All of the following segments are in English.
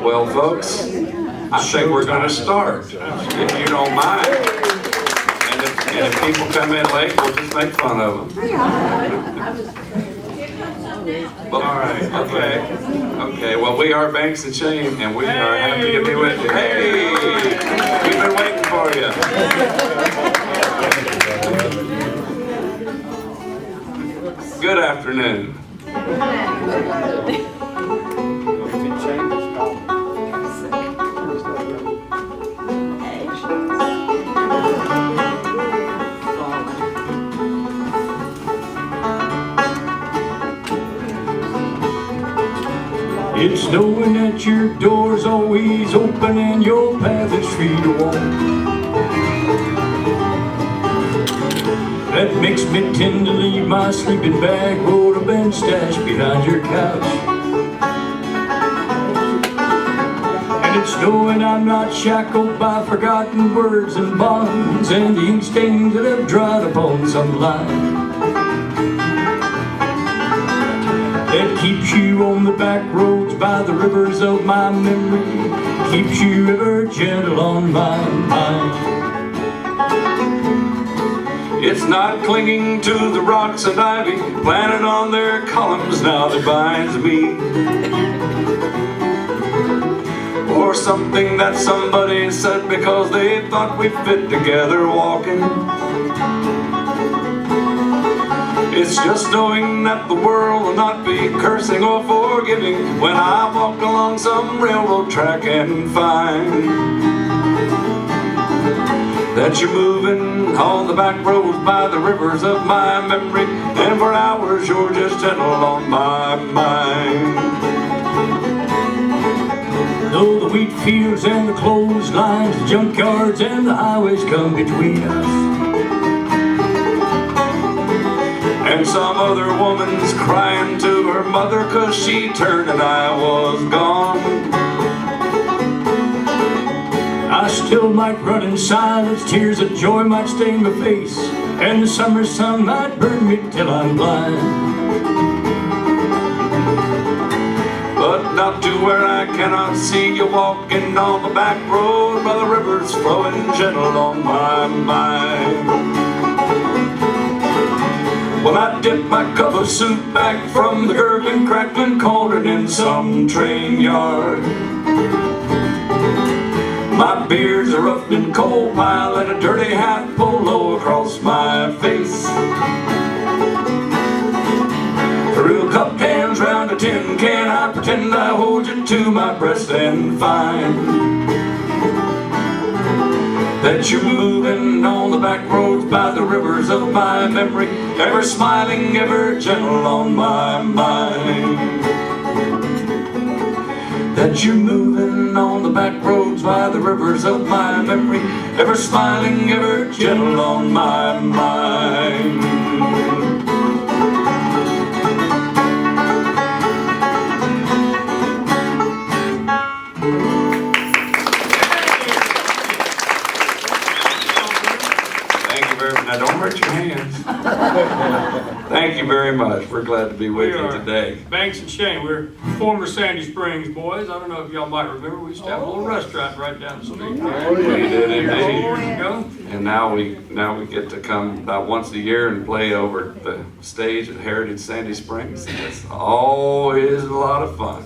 Well, folks, I think we're going to start, if you don't mind. And if people come in late, we'll just make fun of them. Well, all right, okay. Well, we are Banks and Shane, and we are happy to be with you. Hey, we've been waiting for you. Good afternoon. It's knowing that your door's always open and your path is free to walk. That makes me tend to leave my sleeping bag rolled up and stashed behind your couch. And it's knowing I'm not shackled by forgotten words and bonds and the ink stains that have dried upon some line. That keeps you on the back roads by the rivers of my memory, keeps you ever gentle on my mind. It's not clinging to the rocks and ivy planted on their columns now that binds me, or something that somebody said because they thought we fit together walking. It's just knowing that the world will not be cursing or forgiving when I walk along some railroad track and find that you're moving on the back roads by the rivers of my memory, and for hours you're just gentle on my mind. Though the wheat fields and the clotheslines, the junkyards and the highways come between us, and some other woman's crying to her mother 'cause she turned and I was gone, I still might run in silence, tears of joy might stain my face, and the summer sun might burn me till I'm blind. but not to where I cannot see you walking on the back road by the rivers flowing gentle on my mind. Well, I dip my cup of soup back from the gurgling, crackling cauldron in some train yard. My beer's a roughed and coal pile and a dirty hat pulled low across my face. Through cup cans round a tin can, I pretend I hold you to my breast and find that you're moving on the back roads by the rivers of my memory, ever smiling, ever gentle on my mind. That you're moving on the back roads by the rivers of my memory, ever smiling, ever gentle on my mind. Now don't hurt your hands. Thank you very much. We're glad to be with you today. Banks and Shane, we're former Sandy Springs boys. I don't know if y'all might remember, we used to have a little restaurant right down the street. We did indeed. Years ago. And now we get to come about once a year and play over at the stage at Heritage Sandy Springs. And it's always a lot of fun.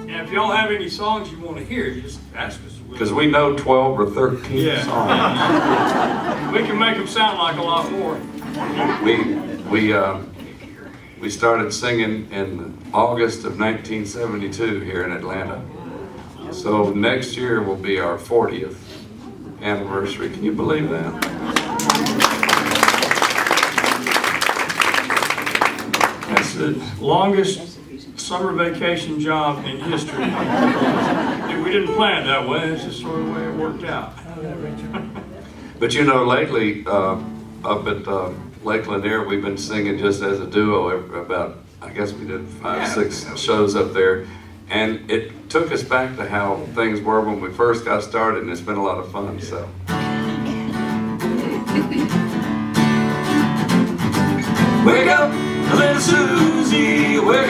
And if y'all have any songs you want to hear, just ask us. Because we know 12 or 13 songs. We can make them sound like a lot more. We started singing in August of 1972 here in Atlanta. So next year will be our 40th anniversary. Can you believe that? That's the longest summer vacation job in history. We didn't plan it that way, it's just sort of the way it worked out. But you know, lately, up at Lake Lanier, we've been singing just as a duo about, I guess we did 5, 6 shows up there. And it took us back to how things were when we first got started, and it's been a lot of fun, so. Wake up, little Susie, wake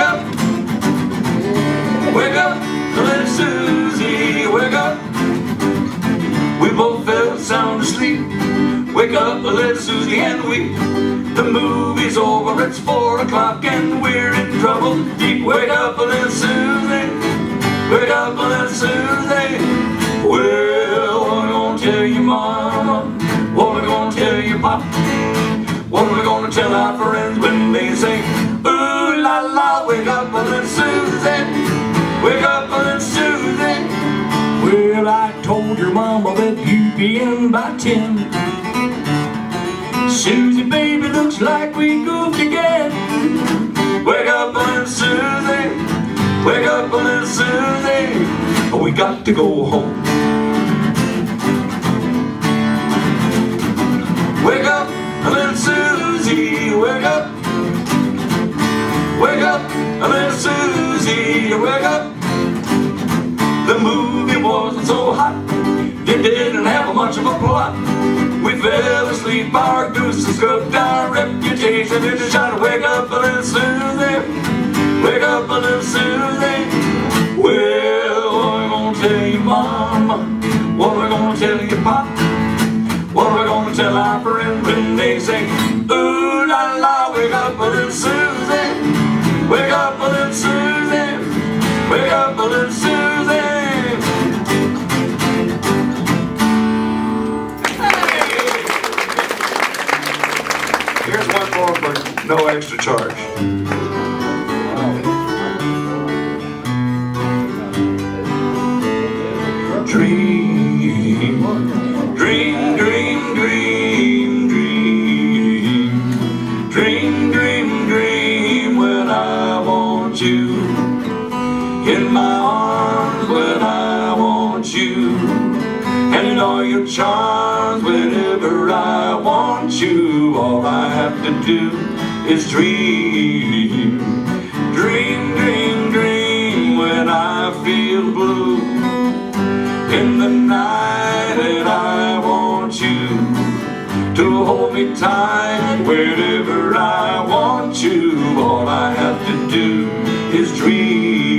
and weep. The movie's over, it's 4 o'clock and we're in trouble deep. Wake up, little Susie, wake up, little Susie. Well, what am I gonna tell you, Mama? What am I gonna tell you, Pop? What am I gonna tell our friends when they say, ooh la la, wake up, little Susie, wake up, little Susie. Well, I told your mama that you'd be in by 10. Susie, baby, looks like we goofed again. Wake up, little Susie, wake up, little Susie. We got to go home. Wake up, little Susie, wake up. Wake up, little Susie, wake up. The movie wasn't so hot, it didn't have much of a plot. We fell asleep, our gooses cooked, our reputation in the shot. Wake up, little Susie, wake up, little Susie. Well, what am I gonna tell you, Mama? What am I gonna tell you, Pop? What am I gonna tell our friends when they say, ooh la la, wake up, little Susie, wake up, little Susie, wake up, little Susie. Here's one more for no extra charge. Dream, dream, dream, dream, dream. Dream, dream, dream when I want you. In my arms when I want you. And all your charms whenever I want you. All I have to do is dream. Dream, dream, dream when I feel blue. In the night and I want you to hold me tight whenever I want you. All I have to do is dream.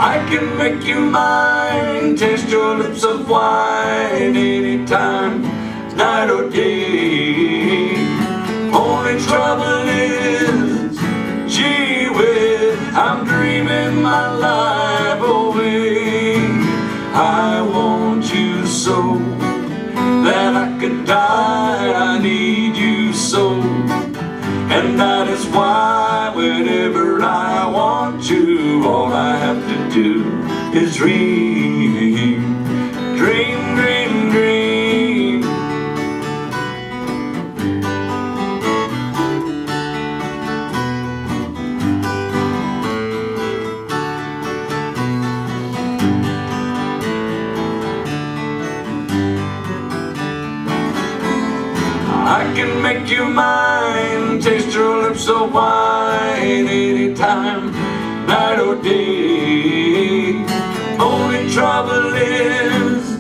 I can make you mine, taste your lips of wine anytime, night or day. Only trouble is, gee whiz, I'm dreaming my life away. I want you so that I could die. I need you so, and that is why whenever I want you, all I have to do is dream. Dream, dream, dream. I can make you mine, taste your lips of wine anytime, night or day. Only trouble is,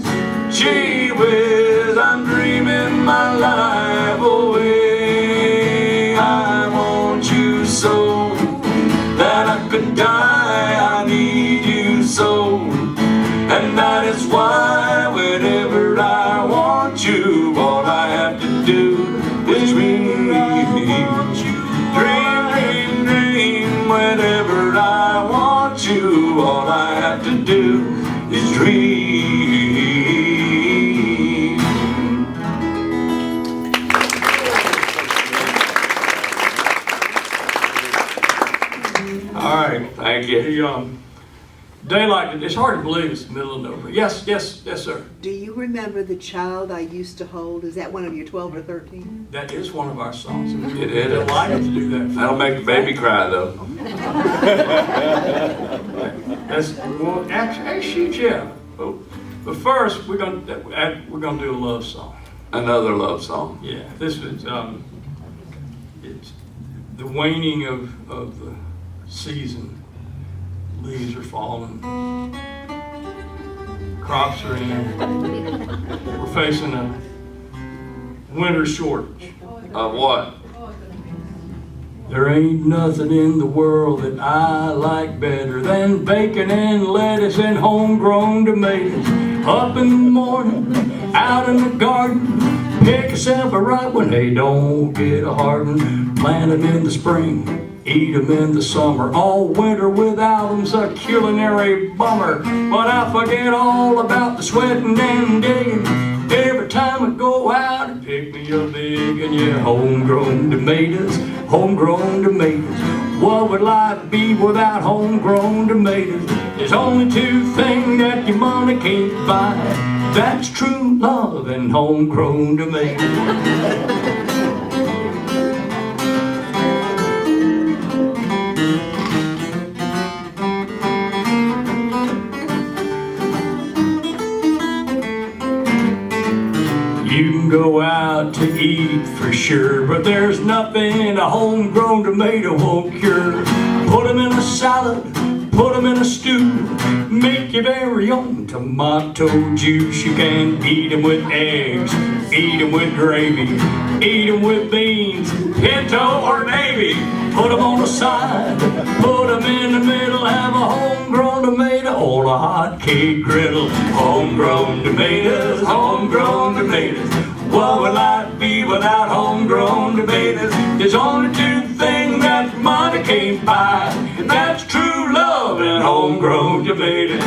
gee whiz, I'm dreaming my life away. I want you so that I could die. I need you so, and that is why whenever I want you, all I have to do is dream. Dream, dream, dream whenever I want you, all I have to do is dream. All right. Thank you. Daylight, it's hard to believe it's the middle of November. Yes, yes, yes, sir. Do you remember The Child I Used to Hold? Is that one of your 12 or 13? That is one of our songs. It is. We're delighted to do that. That'll make the baby cry though. That's, well, actually, shoot, yeah. But first, we're gonna do a love song. Another love song. Yeah, this is it's the waning of the season. Leaves are falling. Crops are in. We're facing a winter shortage. Of what? There ain't nothing in the world that I like better than bacon and lettuce and homegrown tomatoes. Up in the morning, out in the garden, pick yourself a ripe one. Hey, don't get a hard one. Plant 'em in the spring, eat 'em in the summer. All winter without 'em's a culinary bummer. But I forget all about the sweating and digging every time I go out and pick me a big and yeah, homegrown tomatoes, homegrown tomatoes. What would life be without homegrown tomatoes? There's only two things that your money can't buy. That's true love and homegrown tomatoes. You can go out to eat for sure, but there's nothing a homegrown tomato won't cure. Put 'em in a salad, put 'em in a stew, make your very own tomato juice. You can eat 'em with eggs, eat 'em with gravy, eat 'em with beans, pinto or navy. Put 'em on the side, put 'em in the middle, have a homegrown tomato on a hot cake griddle. Homegrown tomatoes, homegrown tomatoes. What would life be without homegrown tomatoes? There's only two things that money can't buy, and that's true love and homegrown tomatoes.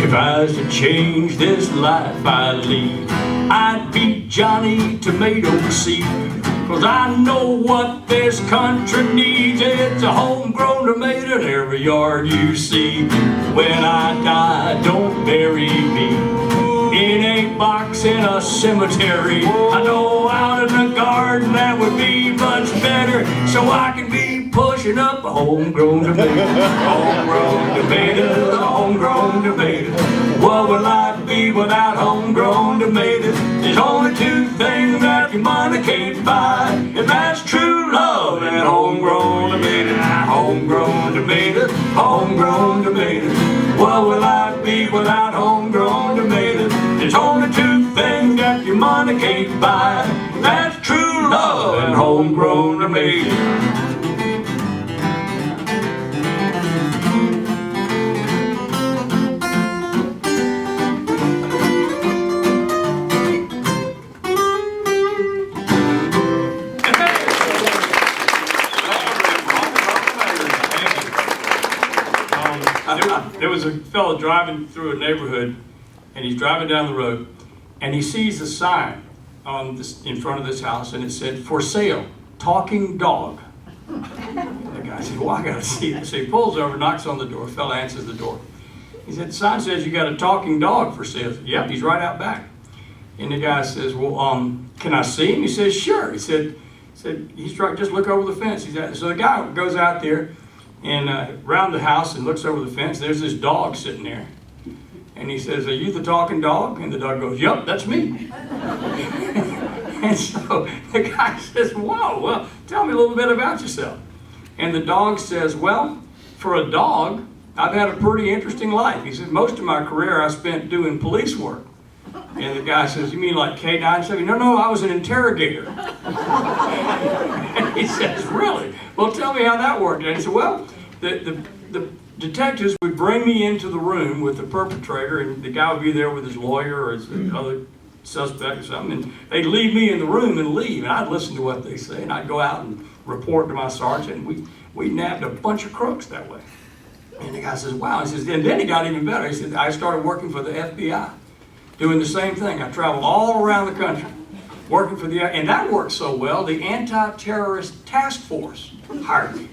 If I was to change this life I lead, I'd be Johnny Tomato Seed. 'Cause I know what this country needs. It's a homegrown tomato in every yard you see. When I die, don't bury me in a box in a cemetery. I know out in the garden that would be much better, so I can be pushing up a homegrown tomato. Homegrown tomatoes, homegrown tomatoes. What would life be without homegrown tomatoes? There's only two things that your money can't buy, and that's true love and homegrown tomatoes. Homegrown tomatoes, homegrown tomatoes. What would life be without homegrown tomatoes? There's only two things that your money can't buy, and that's true love and homegrown tomatoes. There was a fellow driving through a neighborhood, and he's driving down the road, and he sees a sign on this, in front of this house, and it said, "For sale, talking dog." And the guy said, "Well, I gotta see it." So he pulls over, knocks on the door, the fella answers the door. He said, "The sign says you got a talking dog for sale." Said, "Yep, he's right out back." And the guy says, "Well, can I see him?" He says, "Sure." He said, "He's right, just look over the fence." So the guy goes out there and around the house and looks over the fence. There's this dog sitting there. And he says, "Are you the talking dog?" And the dog goes, "Yup, that's me." And so the guy says, "Whoa, well, tell me a little bit about yourself." And the dog says, "Well, for a dog, I've had a pretty interesting life." He says, "Most of my career I spent doing police work." And the guy says, "You mean like K-9?" "No, I was an interrogator." And he says, "Really? Well, tell me how that worked." And he said, "Well, the detectives would bring me into the room with the perpetrator, and the guy would be there with his lawyer or his other suspect or something, and they'd leave me in the room and leave, and I'd listen to what they say, and I'd go out and report to my sergeant, and we nabbed a bunch of crooks that way." And the guy says, "Wow." He says, and then he got even better. He said, "I started working for the FBI, doing the same thing. I traveled all around the country, working for the, and that worked so well, the Anti-Terrorist Task Force hired me.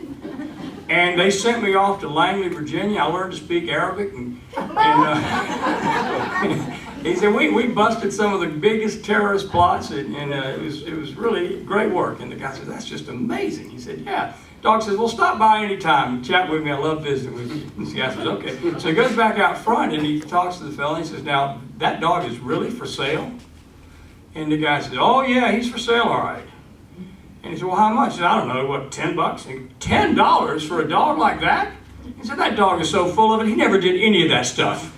And they sent me off to Langley, Virginia. I learned to speak Arabic, and he said, we busted some of the biggest terrorist plots, and it was really great work." And the guy said, "That's just amazing." He said, "Yeah." Dog says, "Well, stop by anytime, chat with me. I love visiting with you." And the guy says, "Okay." So he goes back out front and he talks to the fella, and he says, "Now, that dog is really for sale?" And the guy says, "Oh yeah, he's for sale, all right." And he said, "Well, how much?" He said, "I don't know, what, $10? And $10 for a dog like that?" He said, "That dog is so full of it, he never did any of that stuff."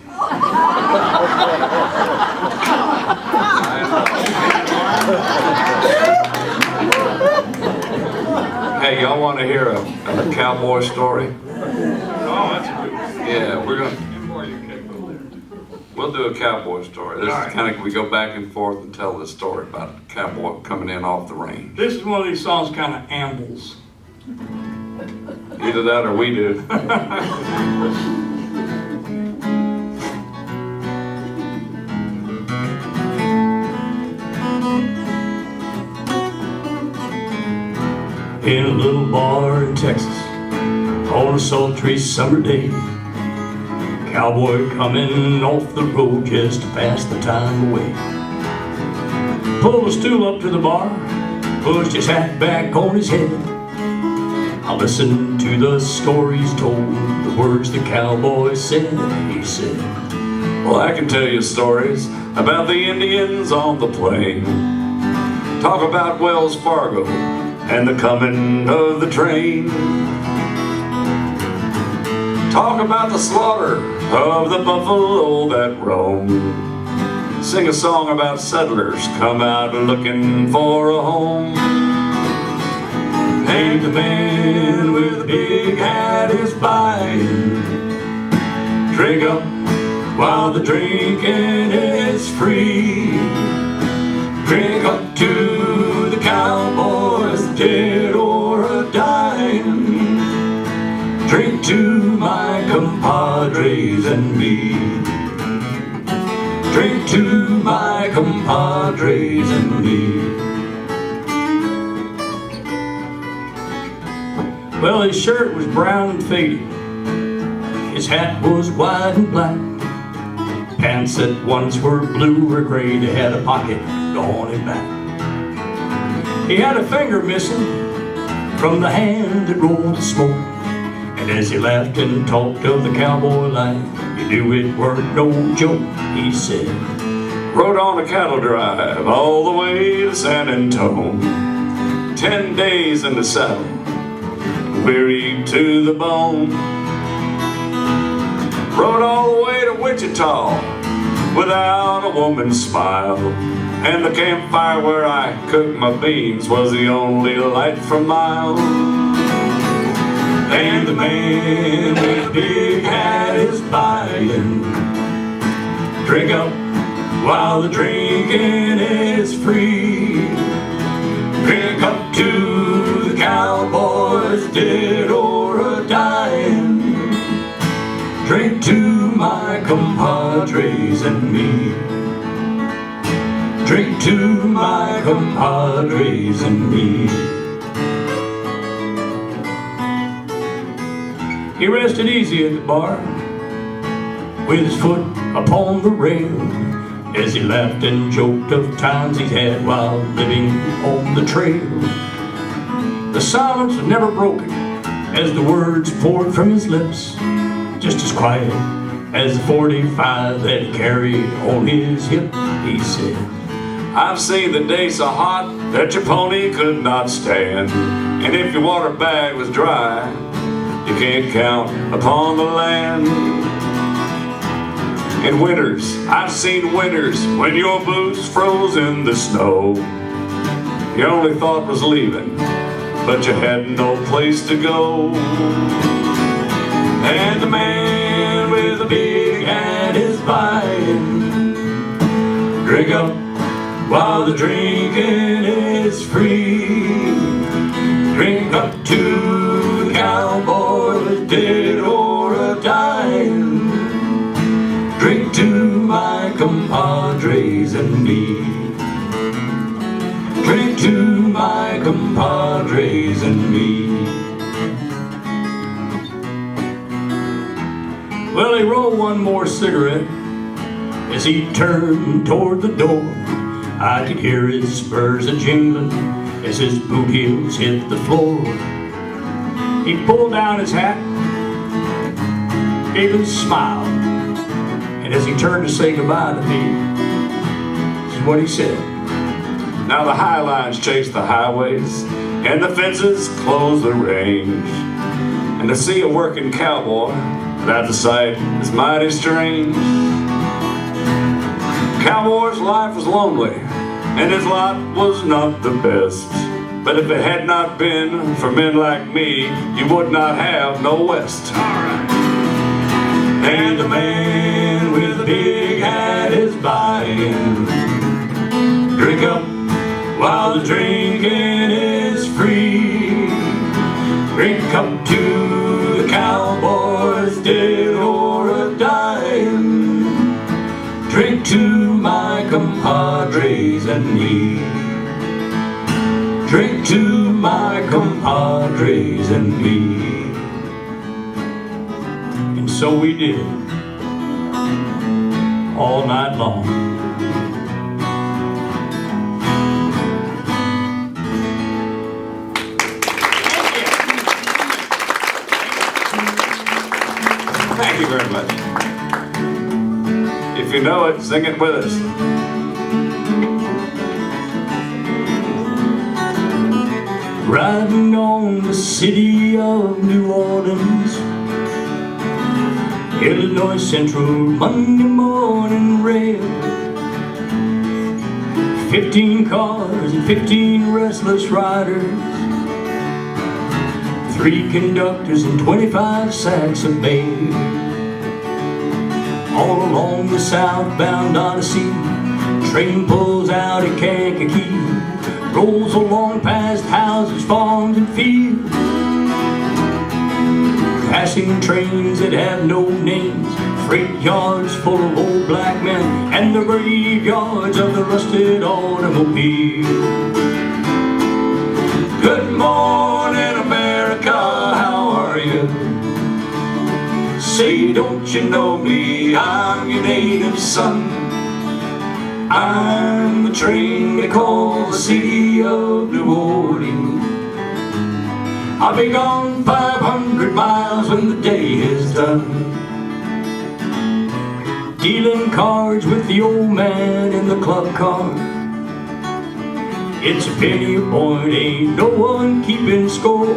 Hey, y'all want to hear a cowboy story? Oh, that's a good one. Yeah, we're gonna. We'll do a cowboy story. This is kind of, we go back and forth and tell this story about a cowboy coming in off the range. This is one of these songs kind of ambles. Either that or we do. In a little bar in Texas, on a sultry summer day, cowboy coming off the road just to pass the time away. Pulled a stool up to the bar, pushed his hat back on his head. I listened to the stories told, the words the cowboy said. He said, Well, I can tell you stories about the Indians on the plain. Talk about Wells Fargo and the coming of the train. Talk about the slaughter of the buffalo that roam. Sing a song about settlers come out looking for a home. And the man with the big hat is buying. Drink up while the drinking is free. Drink up to the cowboys, dead or a dying. Drink to my compadres and me. Drink to my compadres and me. well, his shirt was brown and faded. His hat was white and black. Pants that once were blue or gray, they had a pocket on his back. He had a finger missing from the hand that rolled the smoke. And as he laughed and talked of the cowboy life, you knew it weren't no joke. He said, Rode on a cattle drive all the way to San Antone. 10 days in the saddle, wearied to the bone. Rode all the way to Wichita without a woman's smile. And the campfire where I cooked my beans was the only light for miles. And the man with the big hat is buying. Drink up while the drinking is free. Drink up to the cowboys, dead or a dying. Drink to my compadres and me. Drink to my compadres and me. He rested easy at the bar, with his foot upon the rail, as he laughed and joked of times he'd had while living on the trail. The silence was never broken as the words poured from his lips, just as quiet as the 45 that he carried on his hip. He said, I've seen the day so hot that your pony could not stand, and if your water bag was dry, you can't count upon the land. In winters, I've seen winters when your boots froze in the snow. Your only thought was leaving, but you had no place to go. And the man with the big hat is buying. Drink up while the drinking is free. Drink up to the cowboys, dead or a dying. Drink to my compadres and me. Drink to my compadres and me. Well, he rolled one more cigarette as he turned toward the door. I could hear his spurs a-jingling as his boot heels hit the floor. He pulled down his hat, gave a smile, and as he turned to say goodbye to me, this is what he said. Now the high lines chase the highways, and the fences close the range. And to see a working cowboy without the sight is mighty strange. Cowboy's life was lonely, and his lot was not the best. But if it had not been for men like me, you would not have no West. And the man with the big hat is buying. Drink up while the drinking is free. Drink up to the cowboys, dead or a-dying. Drink to my compadres and me. Drink to my compadres and me. And so we did, all night long. Thank you very much. If you know it, sing it with us. Riding on the city of New Orleans, Illinois Central, Monday morning rail. 15 cars and 15 restless riders, 3 conductors and 25 sacks of mail. All along the southbound Odyssey, train pulls out at Kankakee, rolls along past houses, farms, and fields, passing trains that have no names, freight yards full of old black men, and the graveyards of the rusted automobile. Good morning, America, how are you? Say, don't you know me? I'm your native son. I'm the train they call the city of New Orleans. I'll be gone 500 miles when the day is done, dealing cards with the old man in the club car. It's a penny a point, ain't no one keeping score.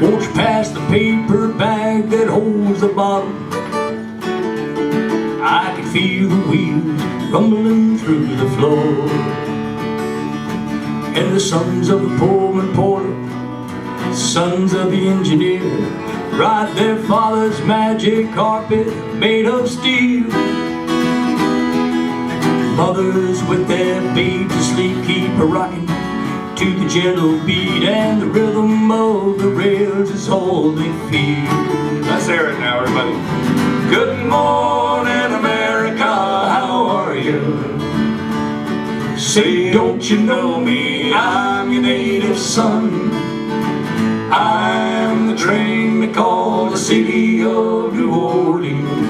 Won't you pass the paper bag that holds the bottle? I can feel the wheels rumbling through the floor. And the sons of the Pullman porter, sons of the engineer, ride their father's magic carpet made of steel. Mothers with their babes asleep keep a rocking to the gentle beat, and the rhythm of the rails is all they feel. Let's hear it now, everybody. Good morning, America, how are you? Say, don't you know me? I'm your native son. I'm the train they call the city of New Orleans.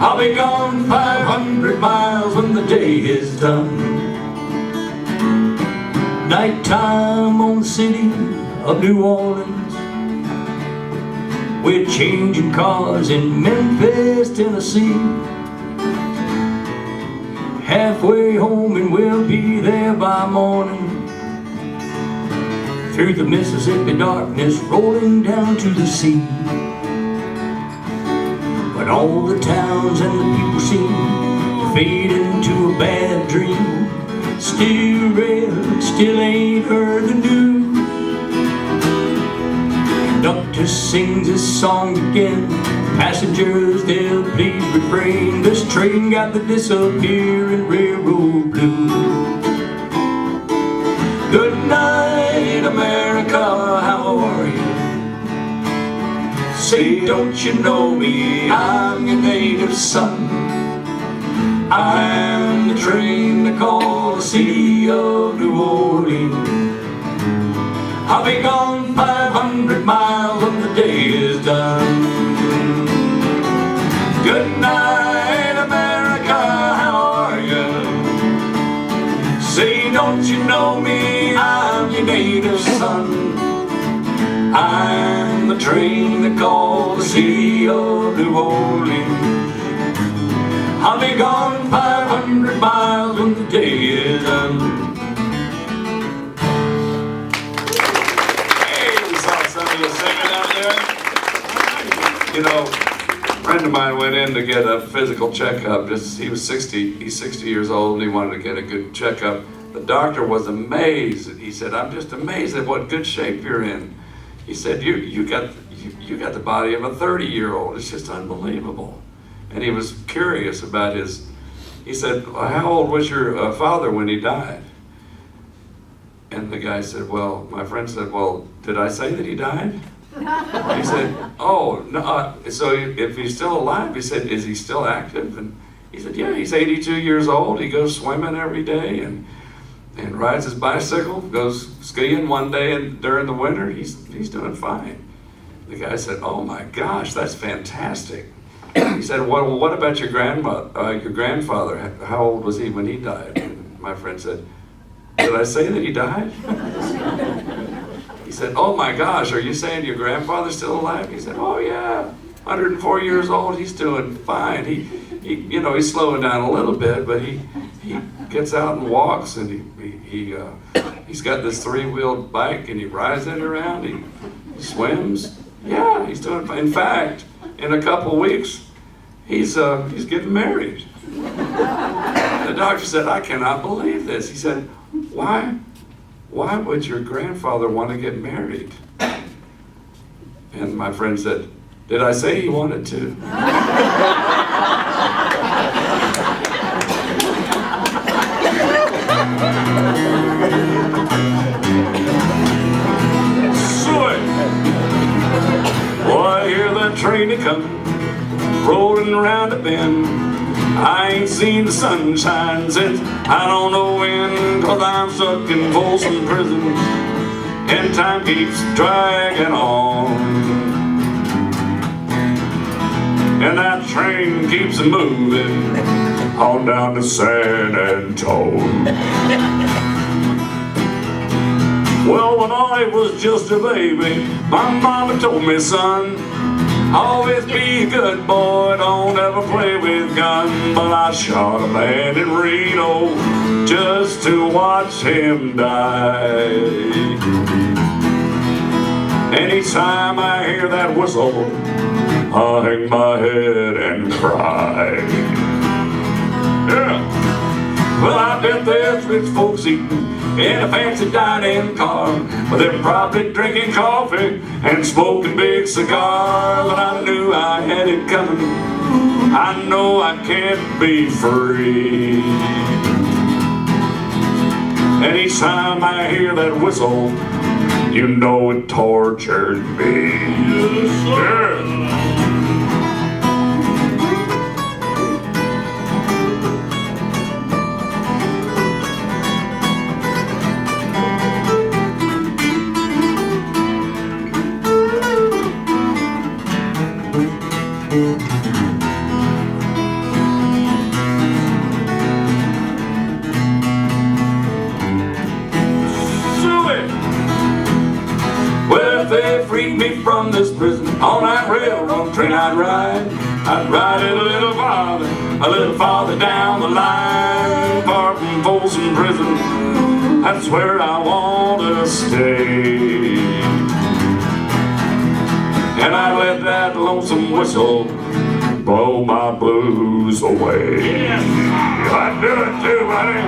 I'll be gone 500 miles when the day is done. Nighttime on the city of New Orleans. We're changing cars in Memphis, Tennessee. Halfway home and we'll be there by morning. Through the Mississippi darkness, rolling down to the sea. When all the towns and the people seem to fade into a bad dream, still red, still ain't heard the news. Conductor sings his song again. Passengers, they'll please refrain. This train got the disappearing railroad blues. Good night, America, how are you? Say, don't you know me? I'm your native son. I'm the train they call the city of New Orleans. I'll be gone 500 miles when the day is done. Good night, America, how are you? Say, don't you know me? I'm your native son. I'm the train they call the city of New Orleans. I'll be gone 500 miles when the day is done. Hey, we saw some of you singing out there. You know, friend of mine went in to get a physical checkup. He was 60, he's 60 years old, and he wanted to get a good checkup. The doctor was amazed. He said, I'm just amazed at what good shape you're in. He said, you got the body of a 30-year-old. It's just unbelievable. And he was curious about he said, well, how old was your father when he died? And the guy said, well, my friend said, well, did I say that he died? He said, oh, no, so if he's still alive, he said, is he still active? And he said, yeah, he's 82 years old. He goes swimming every day and rides his bicycle, goes skiing one day and during the winter. He's doing fine. The guy said, oh my gosh, that's fantastic. He said, well, what about your grandfather? How old was he when he died? And my friend said, did I say that he died? He said, oh my gosh, are you saying your grandfather's still alive? He said, oh yeah, 104 years old, he's doing fine. He's slowing down a little bit, but he gets out and walks, and he's got this 3-wheeled bike, and he rides it around, he swims. Yeah, he's doing fine. In fact, in a couple weeks, he's getting married. The doctor said, I cannot believe this. He said, why would your grandfather want to get married? And my friend said, did I say he wanted to? Boy, I hear that train a comin', rolling around a bend. I ain't seen the sunshine since I don't know when, 'cause I'm stuck in Folsom Prison, and time keeps dragging on. And that train keeps moving on down to San Antone. Well, when I was just a baby, my mama told me, son, always be a good boy, don't ever play with guns. But I shot a man in Reno just to watch him die. Anytime I hear that whistle, I hang my head and cry. Yeah. Well, I bet there's rich folks eating in a fancy dining car, but they're probably drinking coffee and smoking big cigars. And I knew I had it coming. I know I can't be free. Anytime I hear that whistle, you know it tortured me. Yes, sir. They freed me from this prison. On that railroad train I'd ride it a little farther down the line, far from Folsom Prison. That's where I want to stay. And I let that lonesome whistle blow my blues away. Yeah, I do it too, buddy.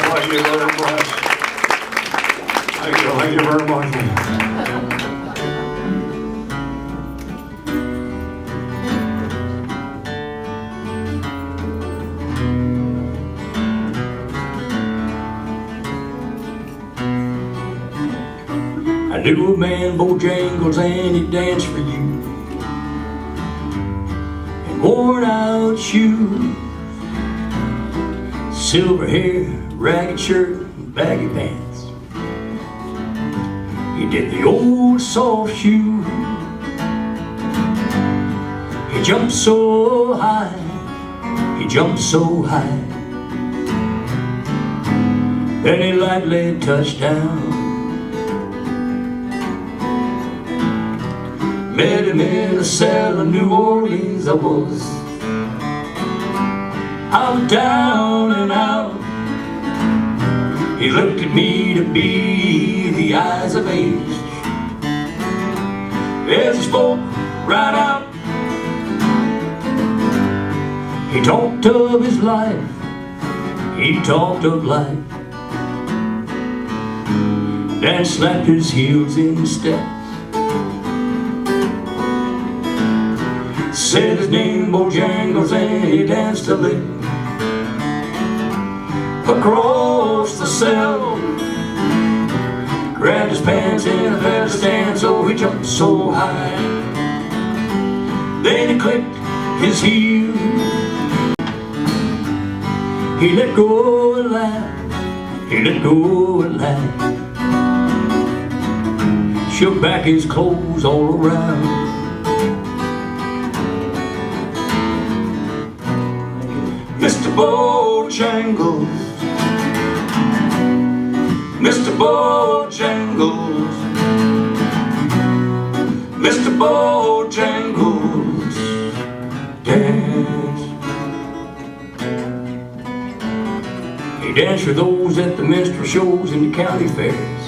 Thank you very much. Thank you very much. I knew a man, Bojangles, and he danced for you in worn out shoes, silver hair, ragged shirt, and baggy pants. He did the old soft shoe. He jumped so high, he jumped so high, then he lightly touched down. Met him in a cell in New Orleans. I was down and out. He looked at me to be the eyes of age. As he spoke right out, he talked of his life, he talked of life. Dan slapped his heels in step, said his name Bojangles, and he danced a lick across the cell. Grabbed his pants in a feather stand, so he jumped so high. Then he clicked his heels, he let go and laughed, he let go and laughed. Shook back his clothes all around. Mr. Bojangles, Mr. Bojangles, Mr. Bojangles, dance. He danced with those at the minstrel shows and the county fairs.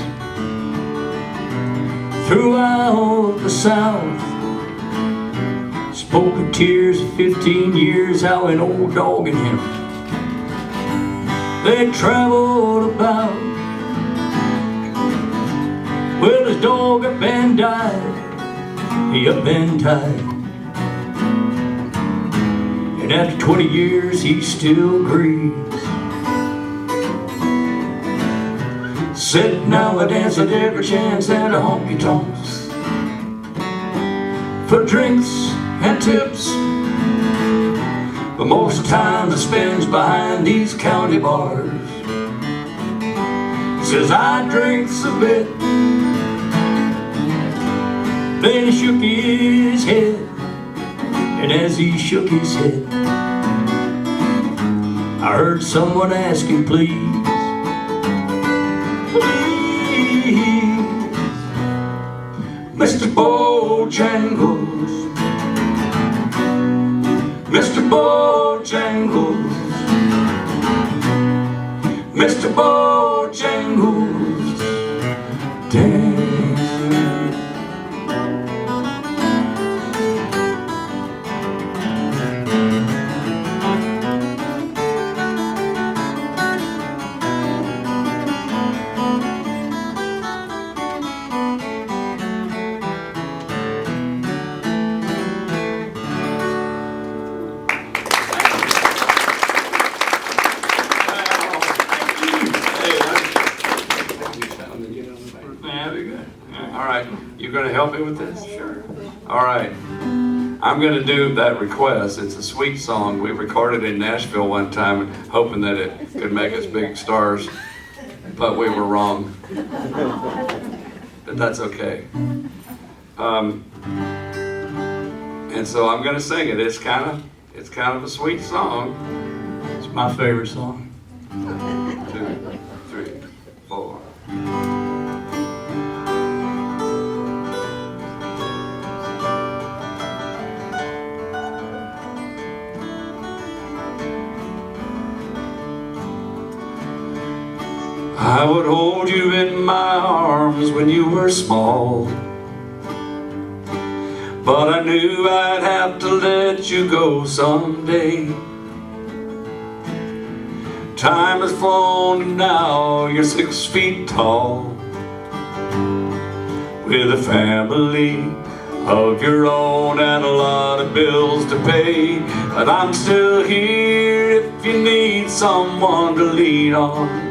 Throughout the South, spoke of tears of 15 years, how an old dog and him, they traveled about. Well, his dog up and died, he up and died. And after 20 years, he still grieves. Said now I dance at every chance at a honky-tonks for drinks and tips, but most of the time I spends behind these county bars. Says I drinks a bit. Then he shook his head, and as he shook his head, I heard someone ask him, please, Mr. Bojangles, Mr. Bojangles, Mr. Bojangles, dance. All right, you're going to help me with this? Sure. All right. I'm going to do that request. It's a sweet song. We recorded in Nashville one time, hoping that it could make us big stars, but we were wrong. But that's okay. And so I'm going to sing it. It's kind of a sweet song. It's my favorite song. 2, 3, 4. I would hold you in my arms when you were small, but I knew I'd have to let you go someday. Time has flown and now you're 6 feet tall, with a family of your own and a lot of bills to pay. But I'm still here if you need someone to lean on.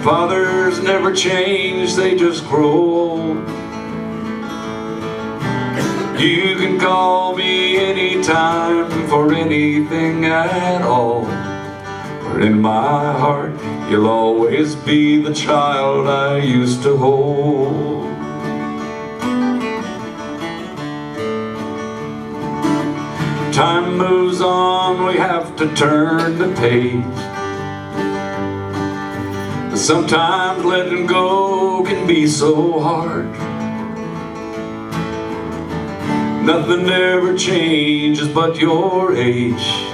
Fathers never change, they just grow old. You can call me anytime for anything at all, but in my heart you'll always be the child I used to hold. Time moves on, we have to turn the page. Sometimes letting go can be so hard. Nothing ever changes but your age.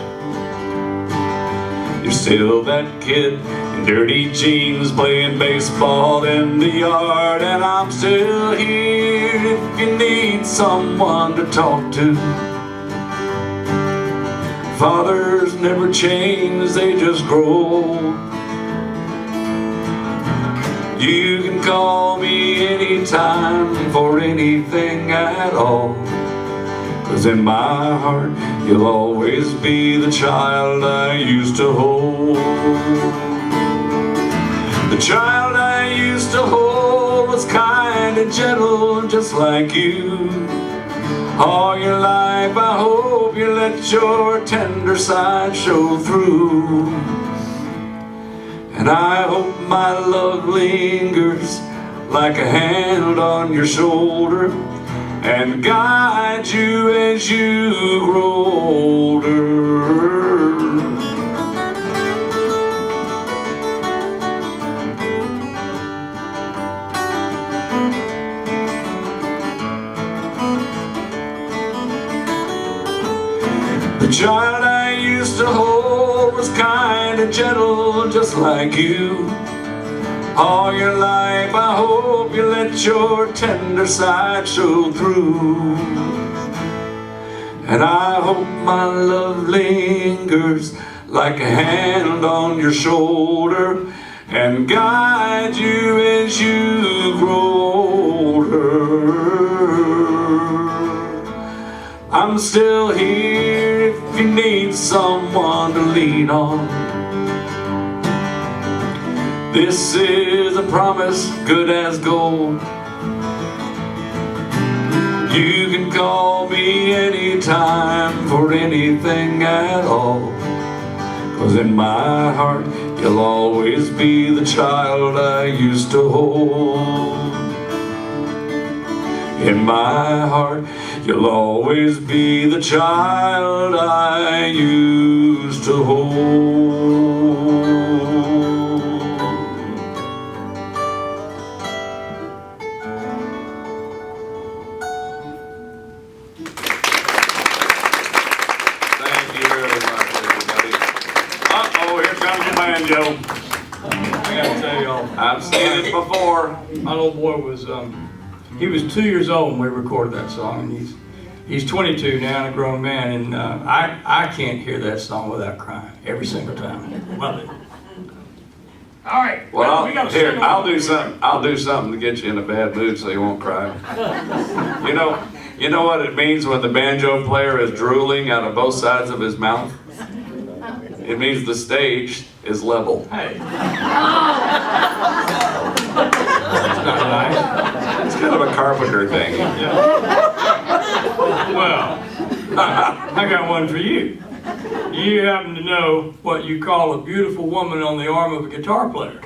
You're still that kid in dirty jeans playing baseball in the yard, and I'm still here if you need someone to talk to. Fathers never change, they just grow. You can call me anytime for anything at all, 'cause in my heart you'll always be the child I used to hold. The child I used to hold was kind and gentle, just like you. All your life I hope you let your tender side show through. And I hope my love lingers like a hand on your shoulder and guide you as you grow older. The child I used to hold was kind and gentle, just like you. All your life I hope you let your tender side show through. And I hope my love lingers like a hand on your shoulder and guide you as you grow older. I'm still here if you need someone to lean on. This is a promise good as gold. You can call me anytime for anything at all, 'cause in my heart you'll always be the child I used to hold. In my heart you'll always be the child I used to hold. Thank you very much, everybody. Uh-oh, here comes the banjo. I gotta tell y'all, I've seen it before. my little boy was, he was 2 years old when we recorded that song, and he's 22 now and a grown man, and I can't hear that song without crying every single time. Love it. All right, Well, we gotta here, sing I'll along. do something to get you in a bad mood so you won't cry. You know what it means when the banjo player is drooling out of both sides of his mouth? It means the stage is level. Hey. That's not nice. It's kind of a carpenter thing. Well, I got one for you. You happen to know what you call a beautiful woman on the arm of a guitar player?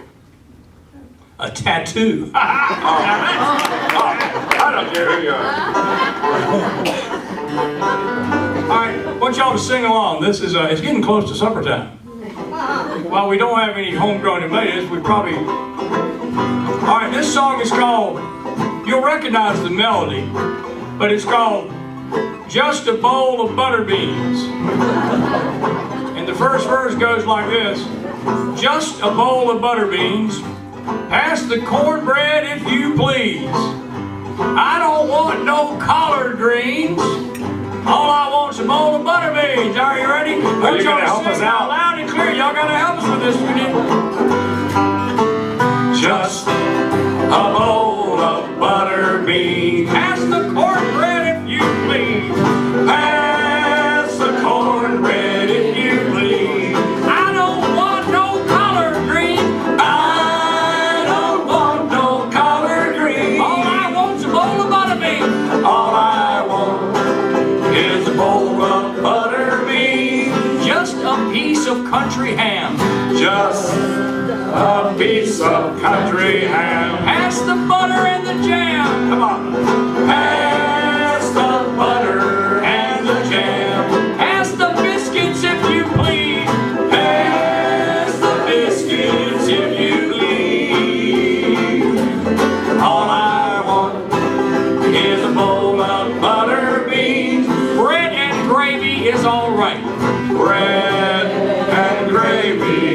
A tattoo. I don't care who you are. All right, I want y'all to sing along. This is, it's getting close to supper time. While we don't have any homegrown tomatoes, we probably... All right, this song is called, you'll recognize the melody, but it's called Just a Bowl of Butter Beans. And the first verse goes like this. Just a bowl of butter beans. Pass the cornbread if you please. I don't want no collard greens. All I want's a bowl of butter beans. Are you ready? Are you gonna help us out? Loud and clear. Y'all gotta help us with this. We did. Just a bowl of butter beans. Pass the cornbread if you please. Pass the cornbread if you please. I don't want no collard greens. I don't want no collard greens. All I want's a bowl of butter beans. All I want is a bowl of butter beans. Just a piece of country ham. Just a piece of country ham. Pass the butter and the jam. Come on. Pass the butter and the jam. Pass the biscuits if you please. Pass the biscuits if you please. All I want is a bowl of butter beans. Bread and gravy is all right. Bread and gravy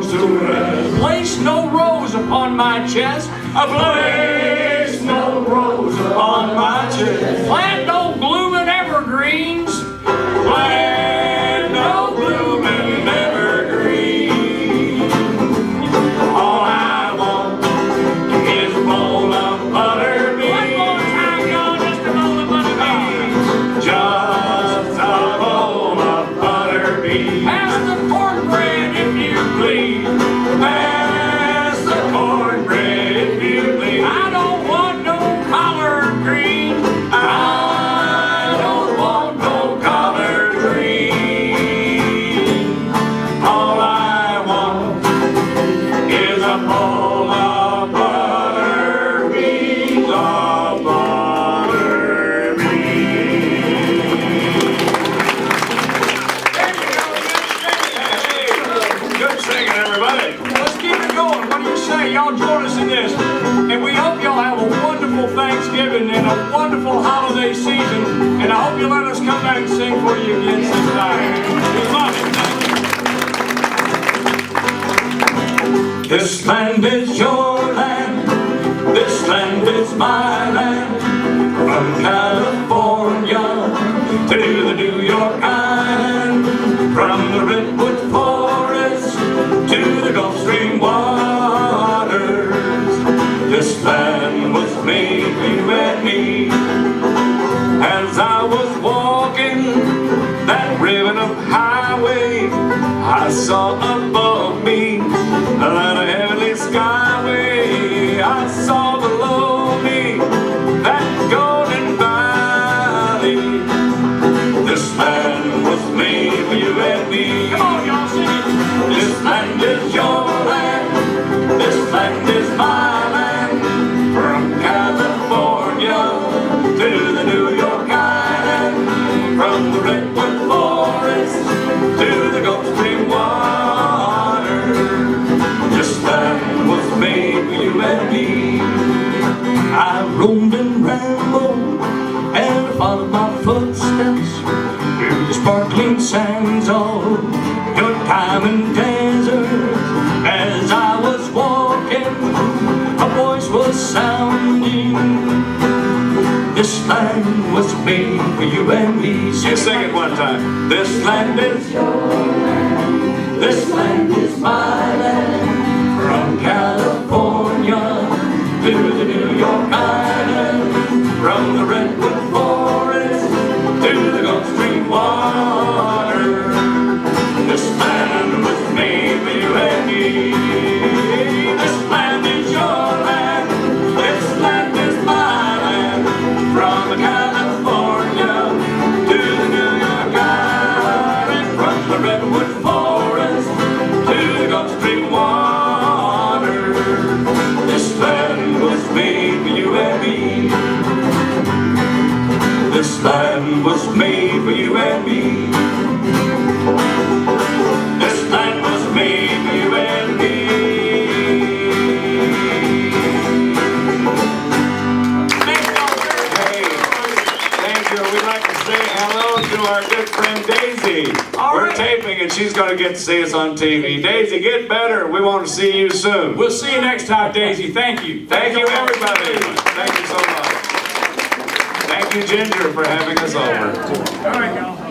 belongs to rest. Place no rose upon my chest. Place no rose upon my chest. Plant no blooming evergreens. Plant no blooming evergreens. All I want is a bowl of butter beans. One more time, y'all, just a bowl of butter beans. Just a bowl of butter beans. Pass the cornbread if you please. Pass the cornbread if you please. I don't want no collard green. I don't want no collard green. All I want is a bowl of butter beans, of butter beans. There you go, good singing, everybody. Let's keep it going. What do you say? Y'all join us in this. And we hope y'all have a wonderful Thanksgiving and a wonderful holiday season. And I hope you let us come back and sing for you again sometime. We love it. This land is your land. This land is my land. From California to the New York Island. From the redwood forest to the Gulf Stream waters. This land was made for you and me. As I was walking that ribbon of highway, I saw above me a line of heavenly skyway. I saw below me that golden valley. This land was made for you and me. Come on, y'all, sing it. This land is your land. This land is my land. From California to the New York Island. From the redwood forest to the Gulf Stream water. This land was made for you and me. I roamed and rambled and I followed my footsteps through the sparkling sands of your diamond desert. As I was walking, a voice was sounding. This land was made for you and me. You sing it one time. This land is your land. This land is my land. From California to the New York Island. From the redwood forest to the Gulf Stream water. This land was made for you and me. This land is your land. This land is my land. From California to the New York Island. From the redwood forest to the Gulf Stream water. This land was made for you and me. This land was made for you and me. This land was made for you and me. Thank you. We'd like to say hello to our good friend Daisy. We're taping and she's going to get to see us on TV. Daisy, get better. We want to see you soon. We'll see you next time, Daisy. Thank you. Thank you, everybody. Thank you so much. Thank you, Ginger, for having us over. All right, y'all.